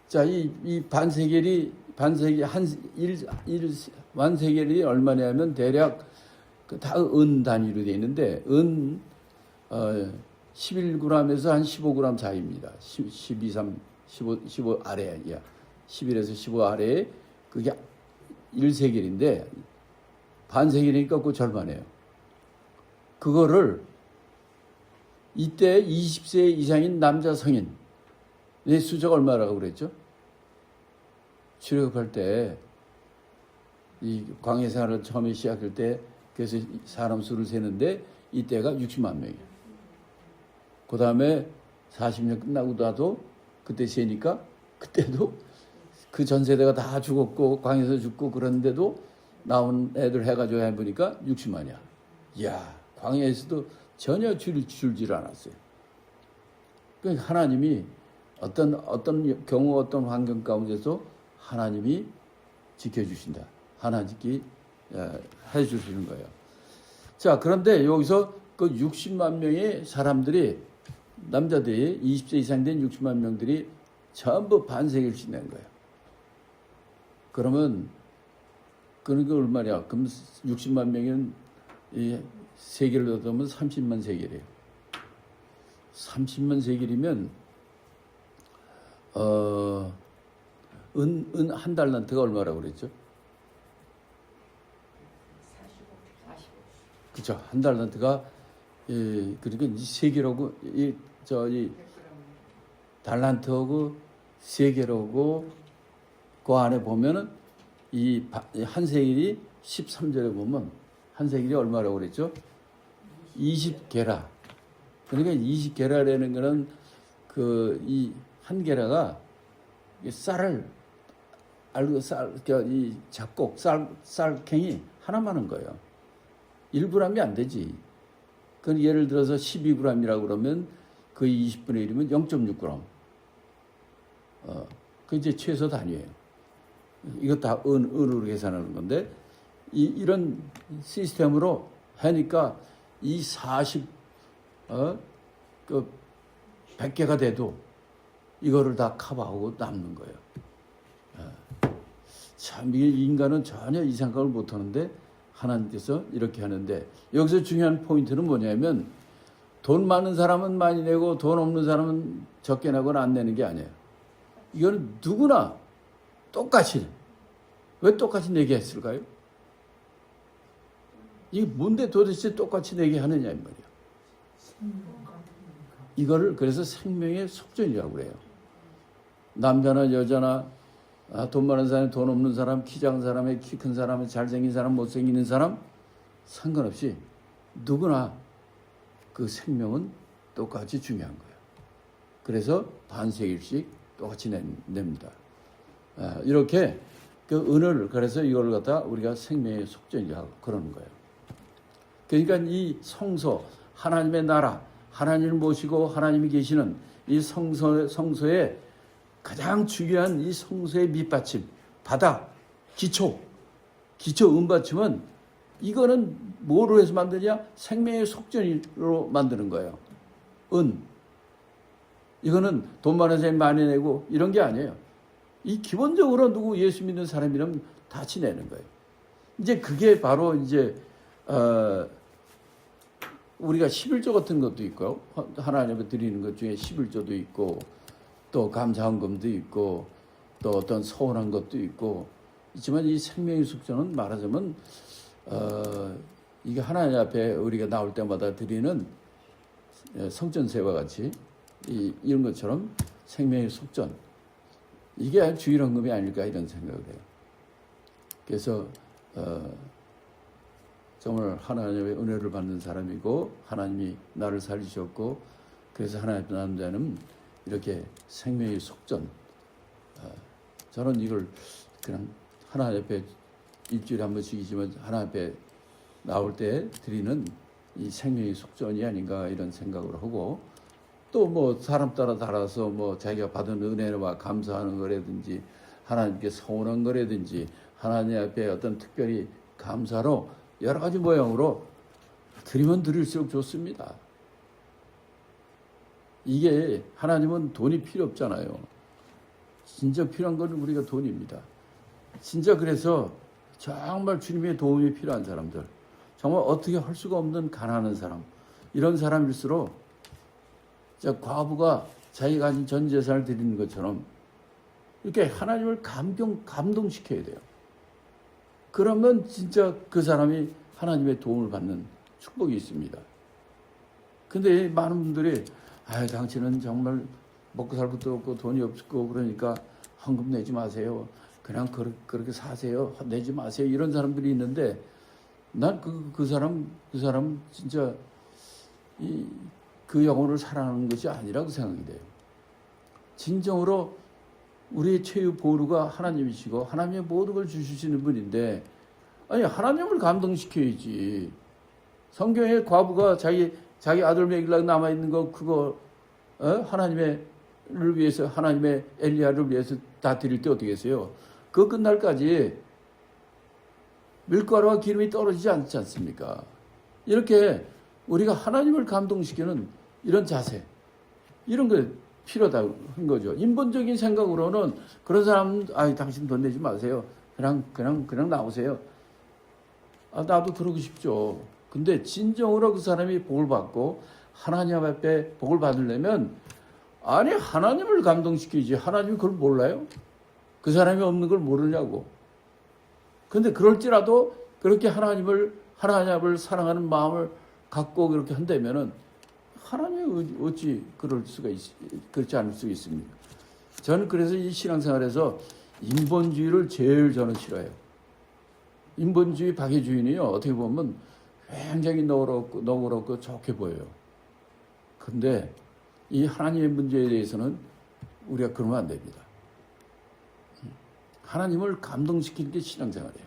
자, 이 반세겔이 반세겔이 얼마냐면 대략 다 은 단위로 되어 있는데 은 11g에서 한 15g 사이입니다. 12, 3, 15 아래야. 11에서 15 아래에 그게 1세겔인데 반세겔이니까 그 절반이에요. 그거를 이때 20세 이상인 남자 성인의 숫자가 얼마라고 그랬죠? 출애굽할 때 이 광야 생활을 처음에 시작할 때 그래서 사람 수를 세는데 이때가 60만 명이에요. 그 다음에 40년 끝나고 나도 그때 세니까 그때도 그 전 세대가 다 죽었고 광야에서 죽고 그런데도 나온 애들 해가지고 해보니까 60만이야. 이야, 광야에서도 전혀 줄질 않았어요. 그러니까 하나님이 어떤 경우 어떤 환경 가운데서 하나님이 지켜주신다. 하나님께 해주시는 거예요. 자, 그런데 여기서 그 60만 명의 사람들이 남자들이 20세 이상 된 60만 명들이 전부 반세겔씩 낸 거예요. 그러면 그러니까 얼마냐? 그럼 60만 명은 이 세겔을 얻으면 30만 세겔이에요. 30만 세겔이면 은 한 달란트가 얼마라고 그랬죠? 45. 그죠? 한 달란트가 그러니까 이 세겔하고 이 달란트하고 세겔하고 그 안에 보면은 이 한 세겔이 13절에 보면 한 세겔이 얼마라고 그랬죠? 20게라. 그러니까 20게라라는 거는 이 한 게라가 쌀을 알고 이 작곡 쌀갱이 하나만 한 거예요. 1g이 안 되지. 그 예를 들어서 12g이라고 그러면 그 20분의 1이면 0.6g. 그 이제 최소 단위예요. 이것 다 은으로 계산하는 건데 이런 시스템으로 하니까 이 100개가 돼도 이거를 다 커버하고 남는 거예요. 참 이게 인간은 전혀 이 생각을 못 하는데 하나님께서 이렇게 하는데 여기서 중요한 포인트는 뭐냐면 돈 많은 사람은 많이 내고 돈 없는 사람은 적게 내거나 안 내는 게 아니에요. 이거는 누구나 똑같이. 왜 똑같이 내게 했을까요? 이게 뭔데 도대체 똑같이 내게 하느냐 이 말이에요. 이거를 그래서 생명의 속전이라고 그래요. 남자나 여자나 돈 많은 사람, 돈 없는 사람, 키 작은 사람에 키 큰 사람에 잘생긴 사람, 못생기는 사람 상관없이 누구나 그 생명은 똑같이 중요한 거예요. 그래서 반세겔씩 똑같이 냅니다. 이렇게 그 은을 그래서 이걸 갖다 우리가 생명의 속전이라고 그러는 거예요. 그러니까 이 성소, 하나님의 나라, 하나님을 모시고 하나님이 계시는 이 성소의 가장 중요한 이 성소의 밑받침, 바닥, 기초 은받침은 이거는 뭐로 해서 만드냐? 생명의 속전으로 만드는 거예요. 은. 이거는 돈 많은 사람이 많이 내고 이런 게 아니에요. 이 기본적으로 누구 예수 믿는 사람이라면 다 지내는 거예요. 이제 그게 바로 이제 우리가 11조 같은 것도 있고 하나님께 드리는 것 중에 11조도 있고 또 감사헌금도 있고 또 어떤 서운한 것도 있고 있지만 이 생명의 속전은 말하자면 이게 하나님 앞에 우리가 나올 때마다 드리는 성전세와 같이 이런 것처럼 생명의 속전 이게 주일헌금이 아닐까 이런 생각을 해요. 그래서 정말 하나님의 은혜를 받는 사람이고 하나님이 나를 살리셨고 그래서 하나님 남자는 이렇게 생명의 속전 저는 이걸 그냥 하나님 앞에 일주일에 한 번씩이지만 하나님 앞에 나올 때 드리는 이 생명의 속전이 아닌가 이런 생각을 하고 또 뭐 사람 따라 달아서 뭐 자기가 받은 은혜와 감사하는 거라든지 하나님께 서운한 거라든지 하나님 앞에 어떤 특별히 감사로 여러 가지 모양으로 드리면 드릴수록 좋습니다. 이게 하나님은 돈이 필요 없잖아요. 진짜 필요한 건 우리가 돈입니다. 진짜 그래서 정말 주님의 도움이 필요한 사람들 정말 어떻게 할 수가 없는 가난한 사람 이런 사람일수록 과부가 자기가 가진 전 재산을 드리는 것처럼 이렇게 하나님을 감동시켜야 돼요. 그러면 진짜 그 사람이 하나님의 도움을 받는 축복이 있습니다. 근데 많은 분들이 당신은 정말 먹고 살 것도 없고 돈이 없고 그러니까 헌금 내지 마세요. 그냥 그렇게 사세요. 내지 마세요. 이런 사람들이 있는데 난 그 사람 진짜 그 영혼을 사랑하는 것이 아니라고 생각이 돼요. 진정으로 우리의 최후 보루가 하나님이시고 하나님의 모든 걸 주시는 분인데 아니 하나님을 감동시켜야지. 성경에 과부가 자기 아들 먹이려고 남아있는 거 그거 하나님을 위해서 하나님의 엘리야를 위해서 다 드릴 때 어떻게 했어요? 그 끝날까지 밀가루와 기름이 떨어지지 않지 않습니까? 이렇게 우리가 하나님을 감동시키는 이런 자세 이런 게 필요하다는 거죠. 인본적인 생각으로는 그런 사람은 당신 돈 내지 마세요. 그냥 나오세요. 나도 그러고 싶죠. 근데 진정으로 그 사람이 복을 받고 하나님 앞에 복을 받으려면 아니 하나님을 감동시키지 하나님이 그걸 몰라요? 그 사람이 없는 걸 모르냐고. 근데 그럴지라도 그렇게 하나님 앞을 사랑하는 마음을 갖고 그렇게 한다면은 하나님이 어찌 그렇지 않을 수가 있습니까? 저는 그래서 이 신앙생활에서 인본주의를 제일 저는 싫어해요. 인본주의 박애주의는요 어떻게 보면 굉장히 너그럽고 좋게 보여요. 근데 이 하나님의 문제에 대해서는 우리가 그러면 안 됩니다. 하나님을 감동시키는 게 신앙생활이에요.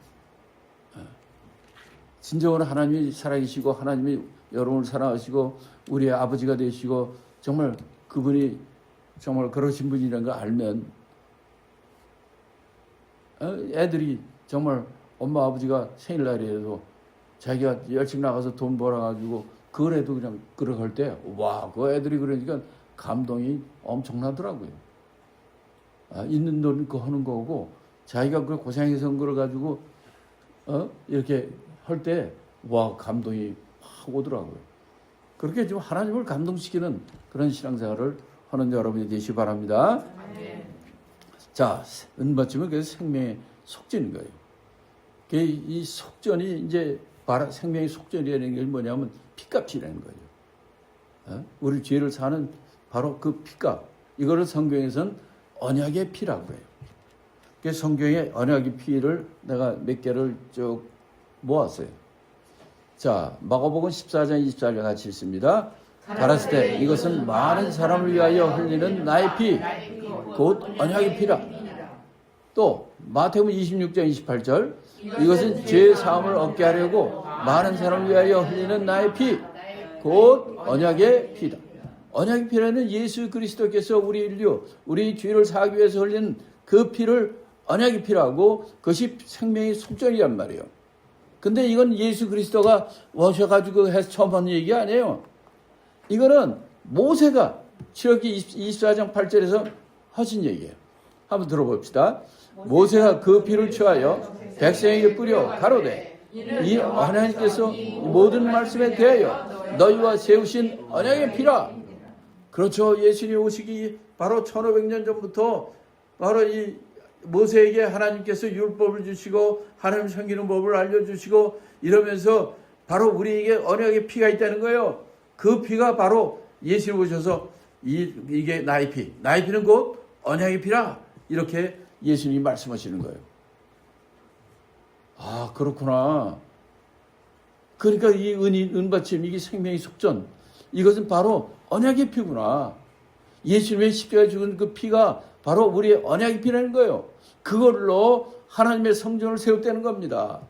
진정으로 하나님이 살아계시고 하나님이 여러분을 사랑하시고 우리의 아버지가 되시고 정말 그분이 정말 그러신 분이라는 걸 알면 애들이 정말 엄마 아버지가 생일날이라도 자기가 열심히 나가서 돈 벌어가지고 그걸 해도 그냥 그러갈 때 와, 그 애들이 그러니까 감동이 엄청나더라고요. 있는 돈 그거 하는 거고 자기가 그 고생해서 한 걸 가지고 이렇게 할 때 와 감동이 확 오더라고요. 그렇게 좀 하나님을 감동시키는 그런 신앙생활을 하는 여러분이 되시기 바랍니다. 자, 은받침은 그래서 생명의 속전인 거예요. 이 속전이 이제 생명의 속전이라는 게 뭐냐면 피값이라는 거예요. 우리 죄를 사는 바로 그 피값. 이거를 성경에서는 언약의 피라고 해요. 그래서 성경에 언약의 피를 내가 몇 개를 쭉 모았어요. 자, 마가복음 14장 24절 같이 읽습니다. 가라사대 때 이것은 많은 사람을 위하여 흘리는 나의 피, 곧 언약의 피라. 또 마태복음 26장 28절 이것은 죄 사함을 얻게 하려고 많은 사람을 위하여 흘리는 나의 피 곧 언약의 피다. 언약의 피라는 예수 그리스도께서 우리 인류 우리 죄를 사하기 위해서 흘린 그 피를 언약의 피라고 그것이 생명의 속전이란 말이에요. 근데 이건 예수 그리스도가 오셔가지고 해서 처음 하는 얘기 아니에요. 이거는 모세가 출애굽기 24장 8절에서 하신 얘기예요. 한번 들어봅시다. 모세가 그 피를 취하여 백성에게 뿌려 가로되 이 하나님께서 모든 말씀에 대하여 너희와 세우신 언약의 피라. 그렇죠. 예수님 오시기 바로 1500년 전부터 바로 이 모세에게 하나님께서 율법을 주시고 하나님 섬기는 법을 알려주시고 이러면서 바로 우리에게 언약의 피가 있다는 거예요. 그 피가 바로 예수님 오셔서 이게 나의 피. 나의 피는 곧 언약의 피라. 이렇게 예수님이 말씀하시는 거예요. 아, 그렇구나. 그러니까 이 은받침, 이게 생명의 속전. 이것은 바로 언약의 피구나. 예수님의 십자가에 죽은 그 피가 바로 우리의 언약의 피라는 거예요. 그걸로 하나님의 성전을 세웠다는 겁니다.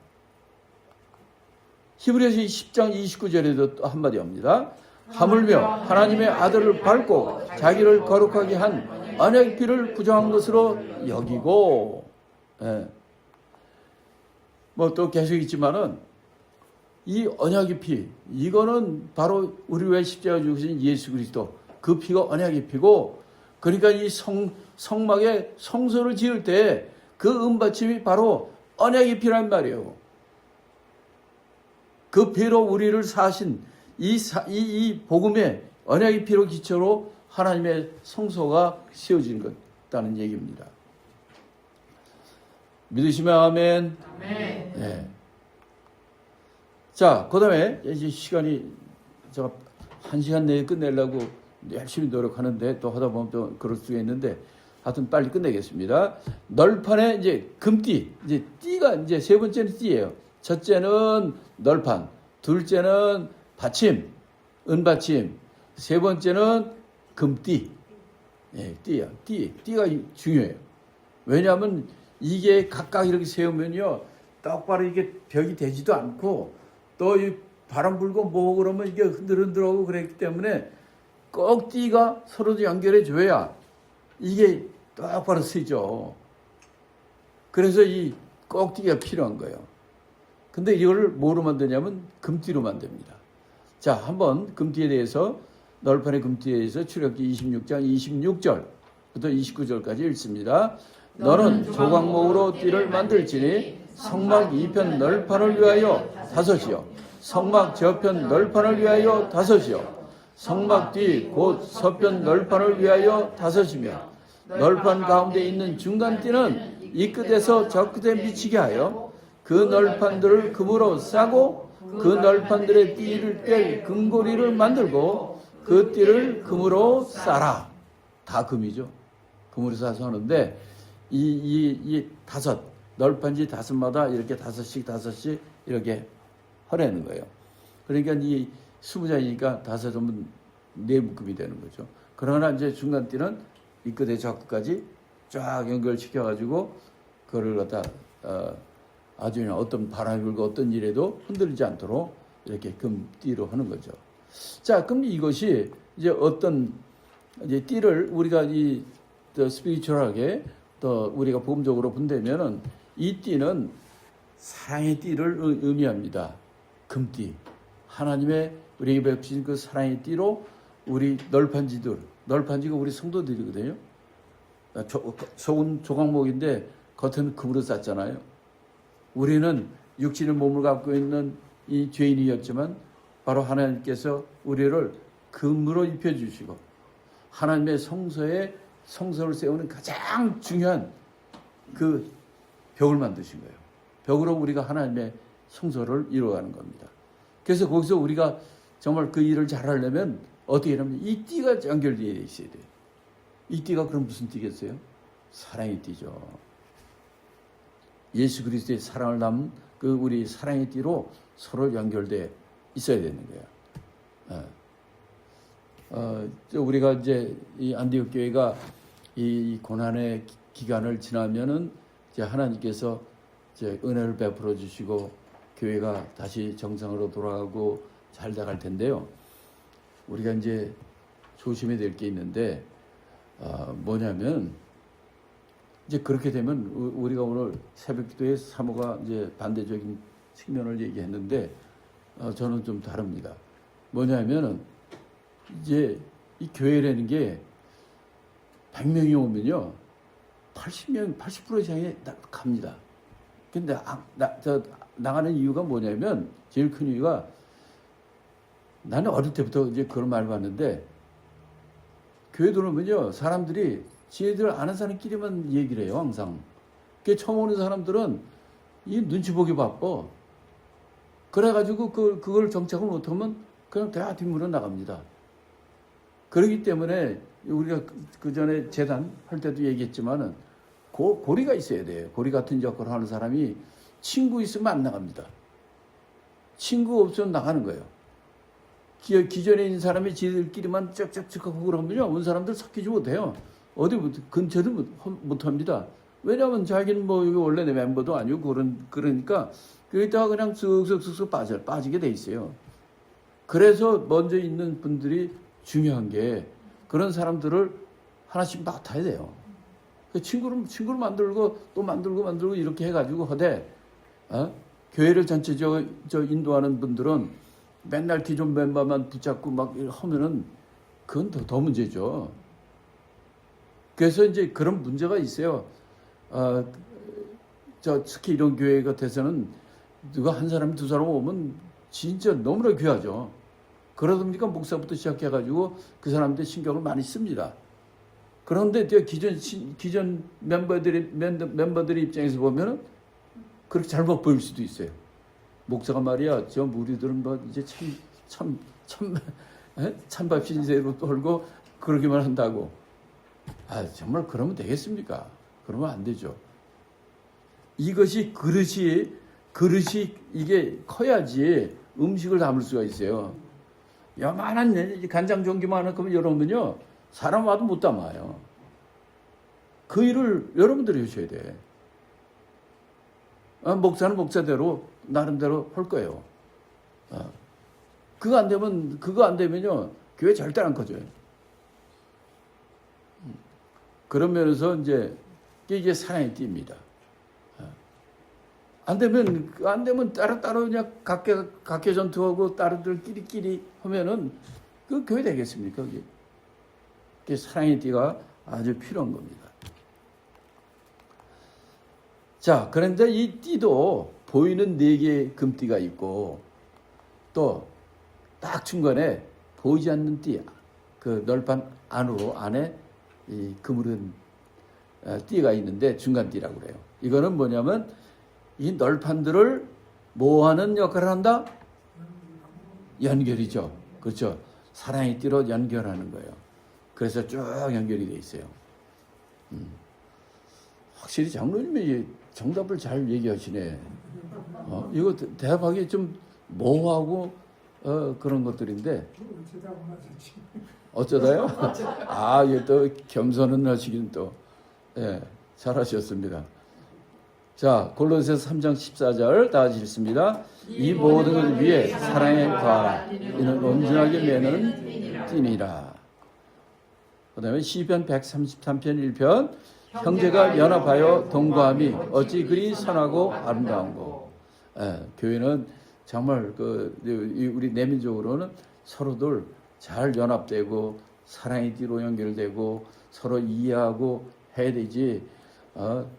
히브리서 10장 29절에도 또 한마디 합니다. 하물며 하나님의 아들을 밟고 자기를 거룩하게 한 언약의 피를 부정한 것으로 여기고, 예. 뭐 또 계속 있지만은 이 언약의 피, 이거는 바로 우리 위해 십자가에 죽으신 예수 그리스도 그 피가 언약의 피고, 그러니까 이 성막에 성소를 지을 때 그 은받침이 바로 언약의 피란 말이에요. 그 피로 우리를 사신 이 복음의 언약의 피로 기초로 하나님의 성소가 세워진 것다는 얘기입니다. 믿으시면 아멘. 아멘. 네. 자, 그 다음에 이제 시간이 제가 1시간 내에 끝내려고 열심히 노력하는데 또 하다 보면 또 그럴 수가 있는데 하여튼 빨리 끝내겠습니다. 널판에 이제 금띠, 이제 띠가 이제 세 번째는 띠예요. 첫째는 널판, 둘째는 받침, 은받침, 세 번째는 금띠. 예, 띠야. 띠가 중요해요. 왜냐하면 이게 각각 이렇게 세우면요, 똑바로 이게 벽이 되지도 않고 또 이 바람 불고 뭐 그러면 이게 흔들흔들하고 그랬기 때문에 꼭 띠가 서로 연결해 줘야 이게 똑바로 쓰죠. 그래서 이 꼭 띠가 필요한 거예요. 근데 이걸 뭐로 만드냐면 금띠로 만듭니다. 자, 한번 금띠에 대해서, 널판의 금띠에 대해서 출애굽기 26장 26절부터 29절까지 읽습니다. 너는 조각목으로 띠를 만들지니 성막 2편 널판을 위하여 5이요 성막 저편 널판을 위하여 5이요 성막 뒤 곧 서편 널판을 위하여 5이며 널판 가운데 있는 중간 띠는 이 끝에서 저 끝에 미치게 하여 그 널판들을 금으로 싸고 그 널판들의 띠를 뗄 금고리를 만들고 그 띠를 금으로 싸라. 다 금이죠. 금으로 싸서 하는데 이 다섯 널판지 다섯마다 이렇게 다섯씩 이렇게 하려는 거예요. 그러니까 이 20장이니까 다섯 전부 네 묶음이 되는 거죠. 그러나 이제 중간 띠는 이 끝에 저 끝까지 쫙 연결시켜가지고 그걸 갖다 아주 그냥 어떤 바람이 불고 어떤 일에도 흔들리지 않도록 이렇게 금띠로 하는 거죠. 자, 그럼 이것이 이제 어떤 이제 띠를 우리가 이 스피리추얼하게 또 우리가 복음적으로 본다면은 이 띠는 사랑의 띠를 의미합니다. 금띠. 하나님의 우리에게 베푸신 그 사랑의 띠로 우리 널판지가 우리 성도들이거든요. 속은 조각목인데 겉은 금으로 쌌잖아요. 우리는 육신의 몸을 갖고 있는 이 죄인이었지만 바로 하나님께서 우리를 금으로 입혀주시고 하나님의 성소를 세우는 가장 중요한 그 벽을 만드신 거예요. 벽으로 우리가 하나님의 성소를 이루어가는 겁니다. 그래서 거기서 우리가 정말 그 일을 잘하려면 어떻게 하냐면 이 띠가 연결되어 있어야 돼요. 이 띠가 그럼 무슨 띠겠어요? 사랑의 띠죠. 예수 그리스도의 사랑을 담은 그 우리 사랑의 띠로 서로 연결돼 있어야 되는 거예요. 우리가 이제 이 안디옥 교회가 이 고난의 기간을 지나면은 이제 하나님께서 이제 은혜를 베풀어 주시고 교회가 다시 정상으로 돌아가고 잘 돼갈 텐데요. 우리가 이제 조심해야 될 게 있는데 뭐냐면 이제 그렇게 되면 우리가 오늘 새벽기도에 사모가 이제 반대적인 측면을 얘기했는데 저는 좀 다릅니다. 뭐냐면은 이제 이 교회라는 게 100명이 오면요 80명, 80% 이상이 갑니다. 근데 나가는 이유가 뭐냐면 제일 큰 이유가 나는 어릴 때부터 이제 그런 말을 봤는데 교회 들어오면요 사람들이 지네들 아는 사람끼리만 얘기를 해요 항상. 그 처음 오는 사람들은 이 눈치 보기 바빠. 그래가지고 그걸 정착을 못하면 그냥 대화 뒷문으로 나갑니다. 그렇기 때문에 우리가 그 전에 재단 할 때도 얘기했지만은 고리가 있어야 돼요. 고리 같은 역할을 하는 사람이 친구 있으면 안 나갑니다. 친구 없으면 나가는 거예요. 기존에 있는 사람이 지들끼리만 쩍쩍쩍하고 그러면요 온 사람들 섞이지 못해요. 어디 근처도 못합니다. 왜냐하면 자기는 뭐 여기 원래 내 멤버도 아니고 그러니까 여기다가 그냥 쓱쓱쓱쓱 빠지게 돼 있어요. 그래서 먼저 있는 분들이 중요한 게 그런 사람들을 하나씩 맡아야 돼요. 친구를 만들고 또 만들고 이렇게 해가지고 하되 교회를 전체적으로 인도하는 분들은 맨날 기존 멤버만 붙잡고 막 하면은 그건 더 문제죠. 그래서 이제 그런 문제가 있어요. 특히 이런 교회 같아서는 누가 한 사람 두 사람 오면 진짜 너무나 귀하죠. 그러다 보니까 목사부터 시작해가지고 그 사람들 신경을 많이 씁니다. 그런데 기존 멤버들의 입장에서 보면은 그렇게 잘못 보일 수도 있어요. 목사가 말이야, 저 무리들은 뭐 이제 찬밥 신세로 떨고 그러기만 한다고. 정말 그러면 되겠습니까? 그러면 안 되죠. 이것이 그릇이 이게 커야지 음식을 담을 수가 있어요. 요만한 간장 종기만 하면 여러분요 사람 와도 못 담아요. 그 일을 여러분들이 하셔야 돼. 목사는 목사대로 나름대로 할 거예요. 그거 안 되면요 교회 절대 안 커져요. 그런 면에서 이제 이게 사랑의 띠입니다. 안 되면 따로 그냥 각계 전투하고 따로들끼리 하면은 그 교회 되겠습니까? 그게 사랑의 띠가 아주 필요한 겁니다. 자, 그런데 이 띠도 보이는 4개의 금띠가 있고 또 딱 중간에 보이지 않는 띠, 그 널판 안에 이 그물은 띠가 있는데 중간 띠라고 그래요. 이거는 뭐냐면 이 널판들을 뭐 하는 역할을 한다? 연결이죠. 그렇죠. 사랑의 띠로 연결하는 거예요. 그래서 쭉 연결이 돼 있어요. 확실히 장로님이 정답을 잘 얘기하시네. 이거 대답하기 좀 모호하고 그런 것들인데 어쩌다요? 이게 또 겸손은 하시긴 또 잘하셨습니다. 자, 골로새서 3장 14절 다 같이 읽습니다. 이 모든 걸 위해 사랑에 더하라. 이는 온전하게 매는 띠니라. 그 다음에 시편 133편 1편 형제가 연합하여 동거함이 어찌 그리 선하고 아름다운고. 교회는 정말 우리 내면적으로는 서로들 잘 연합되고 사랑의 띠로 연결되고 서로 이해하고 해야 되지.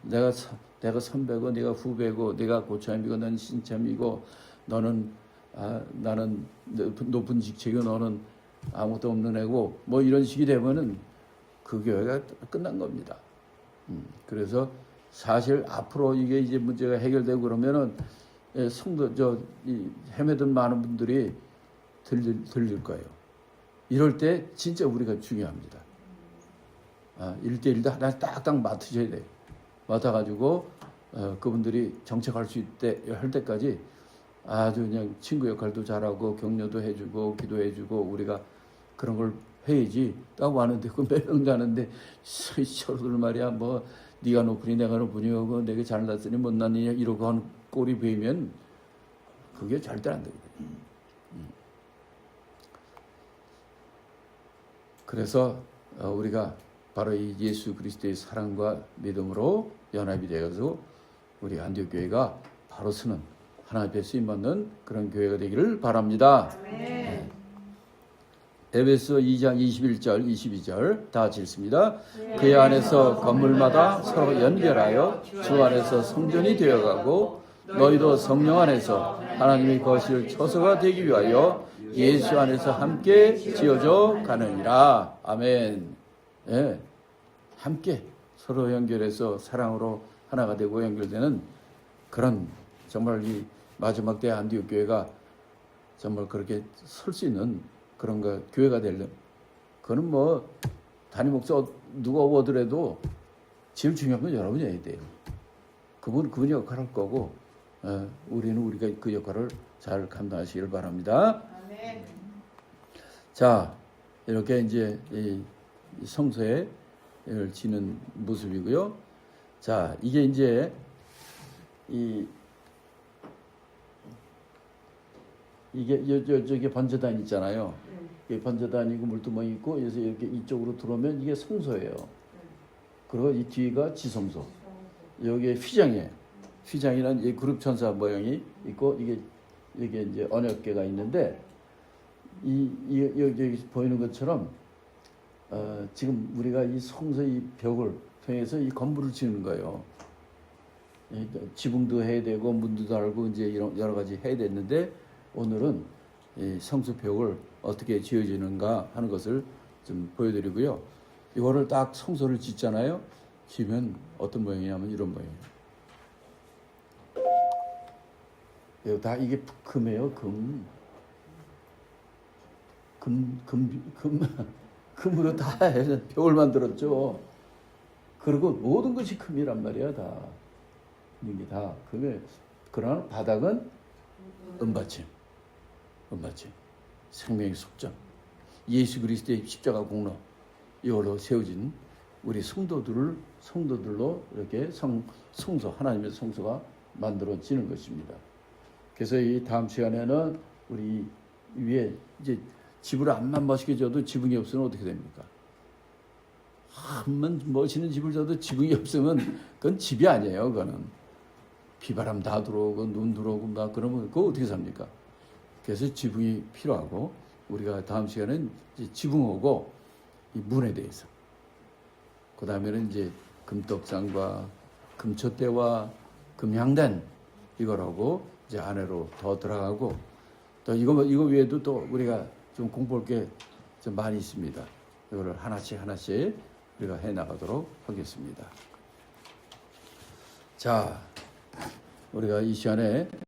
내가 선배고 네가 후배고 네가 고참이고 넌 신참이고 너는 나는 높은 직책이고 너는 아무것도 없는 애고 뭐 이런 식이 되면은 그 교회가 끝난 겁니다. 그래서 사실 앞으로 이게 이제 문제가 해결되고 그러면은 성도 헤매던 많은 분들이 들릴 거예요. 이럴 때 진짜 우리가 중요합니다. 1대1도 하나 딱딱 맡으셔야 돼요. 맡아가지고 그분들이 정착할 수 할 때까지 아주 그냥 친구 역할도 잘하고 격려도 해주고 기도해주고 우리가 그런 걸 해야지. 딱 왔는데 그 몇 명 가는데 서로들 말이야 뭐 네가 높으니 내가 높으니 하고 내게 잘났으니 못났니 이러고 하는 꼴이 보이면 그게 절대 안 되거든요. 그래서 우리가 바로 이 예수 그리스도의 사랑과 믿음으로 연합이 되어서 우리 안디옥 교회가 바로 서는 하나님 앞에 쓰임받는 그런 교회가 되기를 바랍니다. 네. 에베소 2장 21절 22절 다 같이 읽습니다. 그의 안에서 건물마다 서로 연결하여 주 안에서 성전이 되어가고 너희도 성령 안에서 하나님의 거실 처소가 되기 위하여 예수 안에서 함께 지어져 가느니라. 아멘. 예, 함께 서로 연결해서 사랑으로 하나가 되고 연결되는 그런 정말 이 마지막 때 안디옥 교회가 정말 그렇게 설 수 있는 그런 거 교회가 되려면 그거는 뭐 담임 목사 누가 오더라도 제일 중요한 건 여러분이 해야 돼요. 그분이 역할을 할 거고 우리는 우리가 그 역할을 잘 감당하시길 바랍니다. 아멘. 자, 이렇게 이제 이 성소에 지는 모습이고요. 자, 이게 이제 이게 저기 번제단 있잖아요. 이게 번제단이고 물두멍이 있고 그래서 이렇게 이쪽으로 들어오면 이게 성소예요. 그리고 이 뒤가 지성소. 여기에 휘장이에요. 휘장이란 이 그룹 천사 모양이 있고 이게 이제 언약궤가 있는데 여기 보이는 것처럼 지금 우리가 이 성소 이 벽을 통해서 이 건물을 지는 거예요. 지붕도 해야 되고 문도 달고 이제 이런 여러 가지 해야 됐는데 오늘은 이 성소 벽을 어떻게 지어지는가 하는 것을 좀 보여드리고요. 이거를 딱 성소를 짓잖아요. 지면 어떤 모양이냐면 이런 모양이에요. 다 이게 금이에요. 금으로 다 해서 벽을 만들었죠. 그리고 모든 것이 금이란 말이야, 다. 이게 다 금에. 그러나 바닥은 은받침. 생명의 속전. 예수 그리스도의 십자가 공로. 이걸로 세워진 우리 성도들로 이렇게 성소, 하나님의 성소가 만들어지는 것입니다. 그래서 이 다음 시간에는 우리 위에 이제 집을 암만 멋있게 져도 지붕이 없으면 어떻게 됩니까? 암만 멋있는 집을 져도 지붕이 없으면 그건 집이 아니에요. 그거는 비바람 다 들어오고 눈 들어오고 막 그러면 그거 어떻게 삽니까? 그래서 지붕이 필요하고 우리가 다음 시간에는 이제 지붕하고 이 문에 대해서 그 다음에는 이제 금떡상과 금촛대와 금향단 이거라고 이제 안으로 더 들어가고 또 이거 외에도 또 우리가 좀 공부할 게 좀 많이 있습니다. 이거를 하나씩 우리가 해 나가도록 하겠습니다. 자, 우리가 이 시간에